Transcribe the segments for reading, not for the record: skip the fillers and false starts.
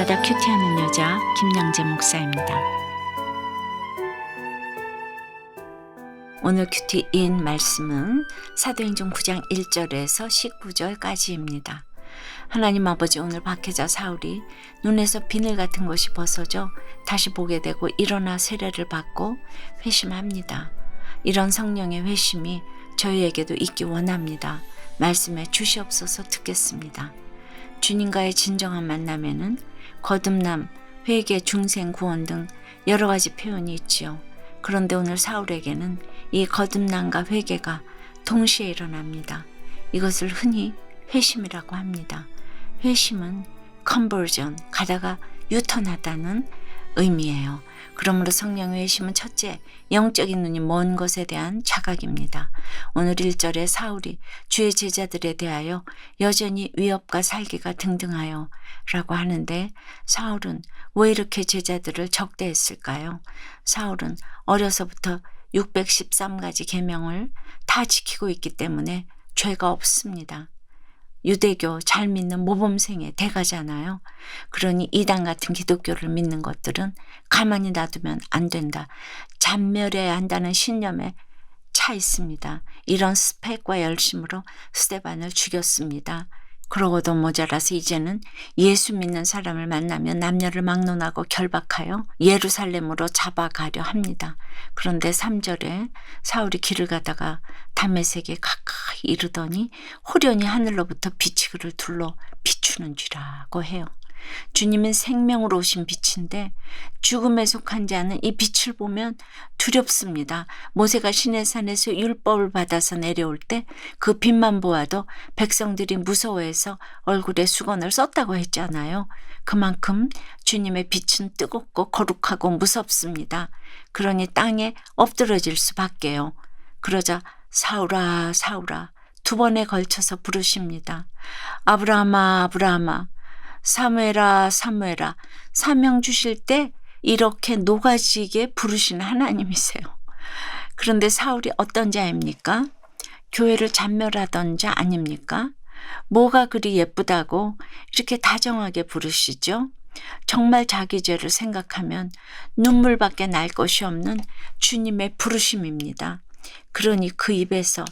날마다 큐티하는 여자 김양재 목사입니다. 오늘 큐티인 말씀은 사도행전 9장 1절에서 19절까지입니다. 하나님 아버지, 오늘 박해자 사울이 눈에서 비늘 같은 것이 벗어져 다시 보게 되고 일어나 세례를 받고 회심합니다. 이런 성령의 회심이 저희에게도 있기 원합니다. 말씀에 주시옵소서 듣겠습니다. 주님과의 진정한 만남에는 거듭남, 회개, 중생, 구원 등 여러 가지 표현이 있지요. 그런데 오늘 사울에게는 이 거듭남과 회개가 동시에 일어납니다. 이것을 흔히 회심이라고 합니다. 회심은 conversion, 가다가 유턴하다는 의미예요. 그러므로 성령의 회심은 첫째, 영적인 눈이 먼 것에 대한 자각입니다. 오늘 1절에 사울이 주의 제자들에 대하여 여전히 위협과 살기가 등등하여 라고 하는데, 사울은 왜 이렇게 제자들을 적대했을까요? 사울은 어려서부터 613가지 계명을 다 지키고 있기 때문에 죄가 없습니다. 유대교 잘 믿는 모범생의 대가잖아요. 그러니 이단 같은 기독교를 믿는 것들은 가만히 놔두면 안 된다. 잔멸해야 한다는 신념에 차 있습니다. 이런 스펙과 열심으로 스데반을 죽였습니다. 그러고도 모자라서 이제는 예수 믿는 사람을 만나면 남녀를 막론하고 결박하여 예루살렘으로 잡아가려 합니다. 그런데 3절에 사울이 길을 가다가 다메섹에 가까이 이르더니 호련히 하늘로부터 빛이 그를 둘러 비추는지라고 해요. 주님은 생명으로 오신 빛인데 죽음에 속한 자는 이 빛을 보면 두렵습니다. 모세가 시내산에서 율법을 받아서 내려올 때 그 빛만 보아도 백성들이 무서워해서 얼굴에 수건을 썼다고 했잖아요. 그만큼 주님의 빛은 뜨겁고 거룩하고 무섭습니다. 그러니 땅에 엎드러질 수밖에요. 그러자 사울아 사울아 2번에 걸쳐서 부르십니다. 아브라함아 아브라함아, 사무엘아 사무엘아. 사명 주실 때 이렇게 녹아지게 부르시는 하나님이세요. 그런데 사울이 어떤 자입니까? 교회를 잔멸하던 자 아닙니까? 뭐가 그리 예쁘다고 이렇게 다정하게 부르시죠? 정말 자기 죄를 생각하면 눈물밖에 날 것이 없는 주님의 부르심입니다. 그러니 그 입에서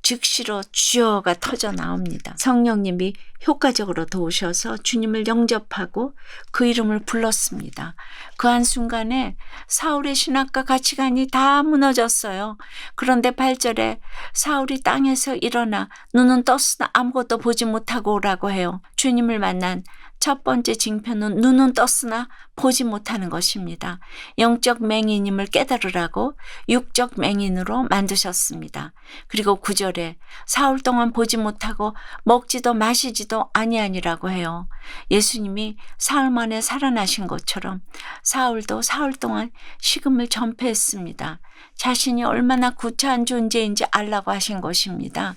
즉시로 주여가 터져 나옵니다. 성령님이 효과적으로 도우셔서 주님을 영접하고 그 이름을 불렀습니다. 그 한순간에 사울의 신학과 가치관이 다 무너졌어요. 그런데 8절에 사울이 땅에서 일어나 눈은 떴으나 아무것도 보지 못하고 오라고 해요. 주님을 만난 첫 번째 징표는 눈은 떴으나 보지 못하는 것입니다. 영적 맹인임을 깨달으라고 육적 맹인으로 만드셨습니다. 그리고 9절에 사흘 동안 보지 못하고 먹지도 마시지도 아니하니라고 해요. 예수님이 사흘 만에 살아나신 것처럼 사울도 사흘 동안 식음을 전폐했습니다. 자신이 얼마나 구차한 존재인지 알라고 하신 것입니다.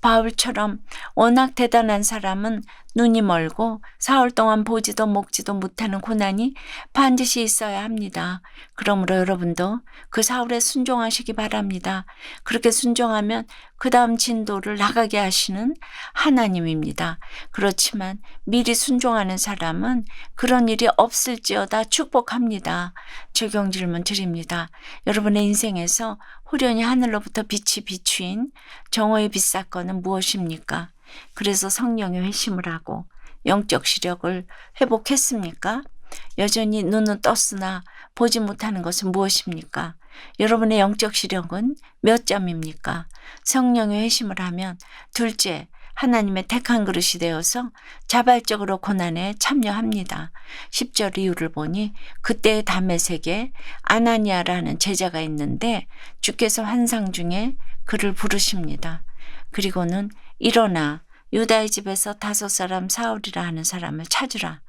바울처럼 워낙 대단한 사람은 눈이 멀고 사흘 동안 보지도 먹지도 못하는 고난이 반드시 있어야 합니다. 그러므로 여러분도 그 사울에 순종하시기 바랍니다. 그렇게 순종하면 그 다음 진도를 나가게 하시는 하나님입니다. 그렇지만 미리 순종하는 사람은 그런 일이 없을지어다 축복합니다. 적용 질문 드립니다. 여러분의 인생에서 호련히 하늘로부터 빛이 비추인 정오의 빛 사건은 무엇입니까? 그래서 성령의 회심을 하고 영적 시력을 회복했습니까? 여전히 눈은 떴으나 보지 못하는 것은 무엇입니까? 여러분의 영적 시력은 몇 점입니까? 성령의 회심을 하면 둘째, 하나님의 택한 그릇이 되어서 자발적으로 고난에 참여합니다. 10절 이유를 보니 그때의 다메섹에 아나니아라는 제자가 있는데 주께서 환상 중에 그를 부르십니다. 그리고는 일어나 유다의 집에서 5사람 사울이라 하는 사람을 찾으라.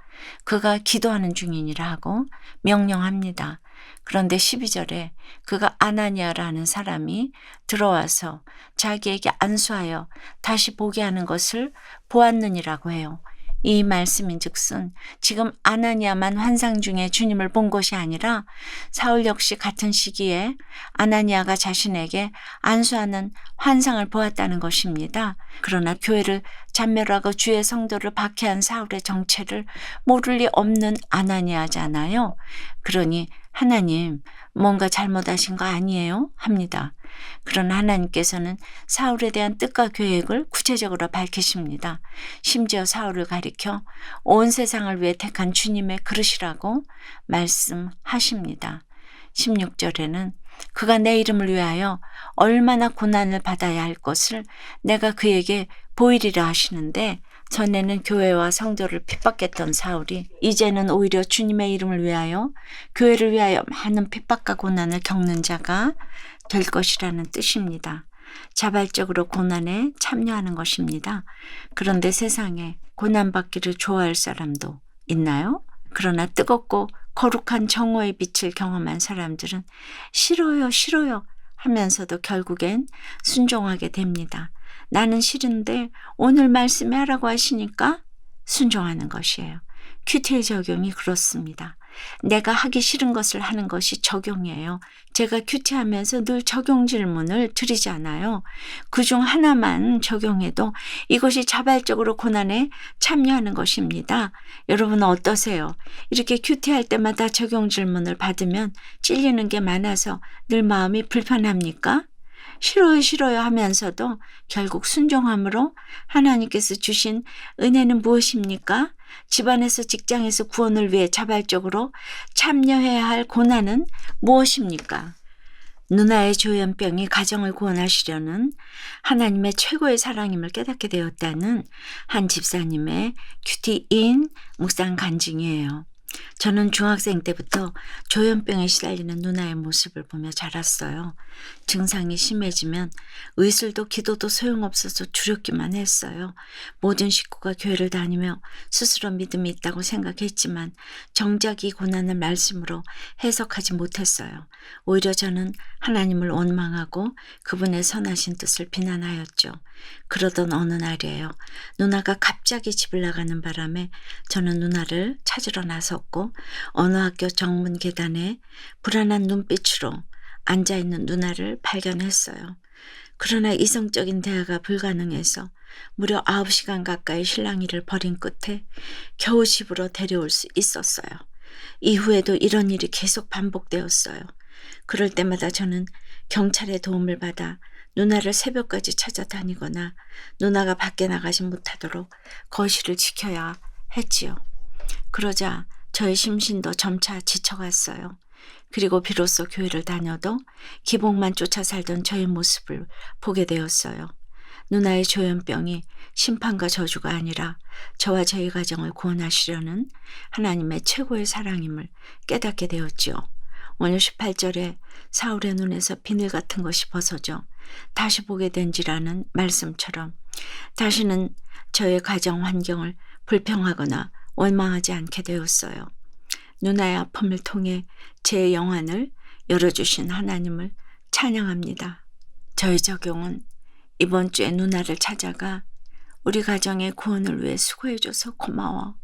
그가 기도하는 중이니라 하고 명령합니다. 그런데 12절에 그가 아나니아라는 사람이 들어와서 자기에게 안수하여 다시 보게 하는 것을 보았느니라고 해요. 이 말씀인즉슨 지금 아나니아만 환상 중에 주님을 본 것이 아니라 사울 역시 같은 시기에 아나니아가 자신에게 안수하는 환상을 보았다는 것입니다. 그러나 교회를 잔멸하고 주의 성도를 박해한 사울의 정체를 모를 리 없는 아나니아잖아요. 그러니 하나님 뭔가 잘못하신 거 아니에요? 합니다. 그러나 하나님께서는 사울에 대한 뜻과 계획을 구체적으로 밝히십니다. 심지어 사울을 가리켜 온 세상을 위해 택한 주님의 그릇이라고 말씀하십니다. 16절에는 그가 내 이름을 위하여 얼마나 고난을 받아야 할 것을 내가 그에게 보이리라 하시는데, 전에는 교회와 성도를 핍박했던 사울이 이제는 오히려 주님의 이름을 위하여 교회를 위하여 많은 핍박과 고난을 겪는 자가 될 것이라는 뜻입니다. 자발적으로 고난에 참여하는 것입니다. 그런데 세상에 고난받기를 좋아할 사람도 있나요? 그러나 뜨겁고 거룩한 정오의 빛을 경험한 사람들은 싫어요, 싫어요 하면서도 결국엔 순종하게 됩니다. 나는 싫은데 오늘 말씀에 하라고 하시니까 순종하는 것이에요. 큐티의 적용이 그렇습니다. 내가 하기 싫은 것을 하는 것이 적용이에요. 제가 큐티하면서 늘 적용 질문을 드리잖아요. 그중 하나만 적용해도 이것이 자발적으로 고난에 참여하는 것입니다. 여러분은 어떠세요? 이렇게 큐티할 때마다 적용 질문을 받으면 찔리는 게 많아서 늘 마음이 불편합니까? 싫어요, 싫어요 하면서도 결국 순종함으로 하나님께서 주신 은혜는 무엇입니까? 집안에서 직장에서 구원을 위해 자발적으로 참여해야 할 고난은 무엇입니까? 누나의 조현병이 가정을 구원하시려는 하나님의 최고의 사랑임을 깨닫게 되었다는 한 집사님의 큐티인 묵상 간증이에요. 저는 중학생 때부터 조현병에 시달리는 누나의 모습을 보며 자랐어요. 증상이 심해지면 의술도 기도도 소용없어서 두렵기만 했어요. 모든 식구가 교회를 다니며 스스로 믿음이 있다고 생각했지만 정작 이 고난을 말씀으로 해석하지 못했어요. 오히려 저는 하나님을 원망하고 그분의 선하신 뜻을 비난하였죠. 그러던 어느 날이에요. 누나가 갑자기 집을 나가는 바람에 저는 누나를 찾으러 나섰고 어느 학교 정문 계단에 불안한 눈빛으로 앉아있는 누나를 발견했어요. 그러나 이성적인 대화가 불가능해서 무려 9시간 가까이 실랑이를 벌인 끝에 겨우 집으로 데려올 수 있었어요. 이후에도 이런 일이 계속 반복되었어요. 그럴 때마다 저는 경찰의 도움을 받아 누나를 새벽까지 찾아다니거나 누나가 밖에 나가지 못하도록 거실을 지켜야 했지요. 그러자 저의 심신도 점차 지쳐갔어요. 그리고 비로소 교회를 다녀도 기복만 쫓아 살던 저의 모습을 보게 되었어요. 누나의 조현병이 심판과 저주가 아니라 저와 저희 가정을 구원하시려는 하나님의 최고의 사랑임을 깨닫게 되었지요. 오늘 18절에 사울의 눈에서 비늘 같은 것이 벗어져 다시 보게 된지라는 말씀처럼 다시는 저의 가정 환경을 불평하거나 원망하지 않게 되었어요. 누나의 아픔을 통해 제 영안을 열어주신 하나님을 찬양합니다. 저의 적용은 이번 주에 누나를 찾아가 우리 가정의 구원을 위해 수고해줘서 고마워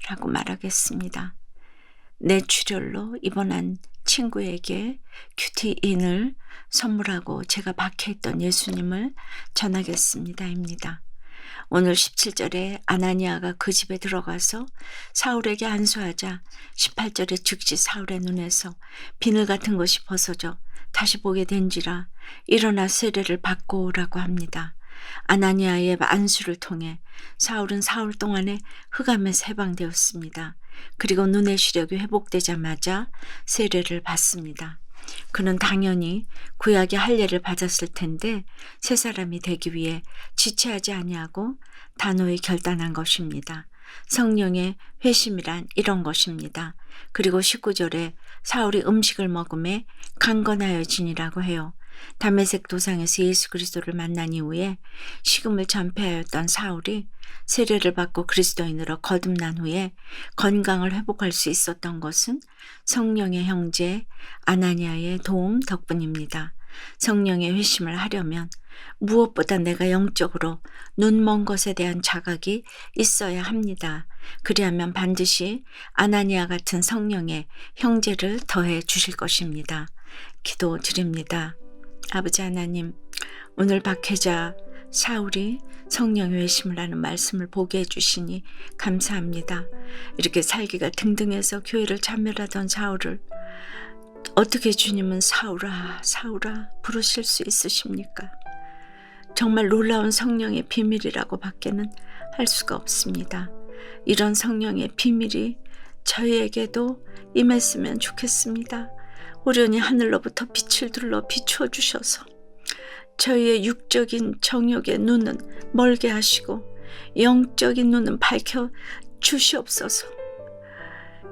라고 말하겠습니다. 내 출혈로 입원한 친구에게 큐티인을 선물하고 제가 박해했던 예수님을 전하겠습니다입니다. 오늘 17절에 아나니아가 그 집에 들어가서 사울에게 안수하자 18절에 즉시 사울의 눈에서 비늘 같은 것이 벗어져 다시 보게 된지라 일어나 세례를 받고 오라고 합니다. 아나니아의 안수를 통해 사울은 사흘 동안의 흑암에서 해방되었습니다. 그리고 눈의 시력이 회복되자마자 세례를 받습니다. 그는 당연히 구약의 할례를 받았을 텐데 새 사람이 되기 위해 지체하지 아니하고 단호히 결단한 것입니다. 성령의 회심이란 이런 것입니다. 그리고 19절에 사울이 음식을 먹음에 강건하여지니라고 해요. 다메섹 도상에서 예수 그리스도를 만난 이후에 식음을 전폐하였던 사울이 세례를 받고 그리스도인으로 거듭난 후에 건강을 회복할 수 있었던 것은 성령의 형제 아나니아의 도움 덕분입니다. 성령의 회심을 하려면 무엇보다 내가 영적으로 눈먼 것에 대한 자각이 있어야 합니다. 그리하면 반드시 아나니아 같은 성령의 형제를 더해 주실 것입니다. 기도드립니다. 아버지 하나님, 오늘 박혜자 사울이 성령의 회심을 하는 말씀을 보게 해주시니 감사합니다. 이렇게 살기가 등등해서 교회를 참멸하던 사울을 어떻게 주님은 사울아 사울아 부르실 수 있으십니까? 정말 놀라운 성령의 비밀이라고 밖에는 할 수가 없습니다. 이런 성령의 비밀이 저희에게도 임했으면 좋겠습니다. 오련히 하늘로부터 빛을 둘러 비추어 주셔서 저희의 육적인 정욕의 눈은 멀게 하시고 영적인 눈은 밝혀 주시옵소서.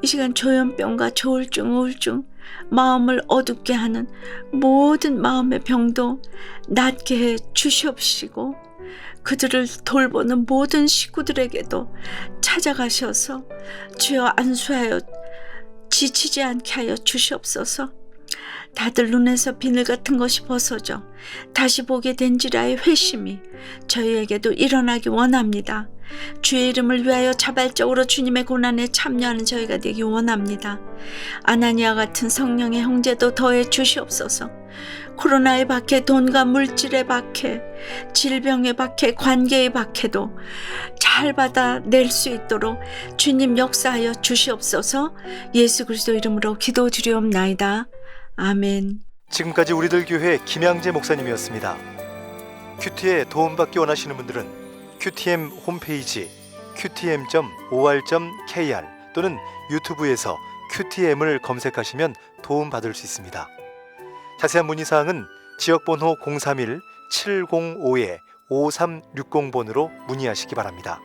이 시간 조현병과 조울증, 우울증, 마음을 어둡게 하는 모든 마음의 병도 낫게 해 주시옵시고 그들을 돌보는 모든 식구들에게도 찾아가셔서 주여 안수하여 지치지 않게 하여 주시옵소서. 다들 눈에서 비늘 같은 것이 벗어져 다시 보게 된지라의 회심이 저희에게도 일어나기 원합니다. 주의 이름을 위하여 자발적으로 주님의 고난에 참여하는 저희가 되기 원합니다. 아나니아 같은 성령의 형제도 더해 주시옵소서. 코로나의 박해, 돈과 물질의 박해, 질병의 박해, 관계의 박해도 잘 받아낼 수 있도록 주님 역사하여 주시옵소서. 예수 그리스도 이름으로 기도드리옵나이다. 아멘. 지금까지 우리들 교회 김양재 목사님이었습니다. 큐티에 도움받기 원하시는 분들은 QTM 홈페이지 qtm.or.kr 또는 유튜브에서 QTM을 검색하시면 도움받을 수 있습니다. 자세한 문의사항은 지역번호 031-705-5360번으로 문의하시기 바랍니다.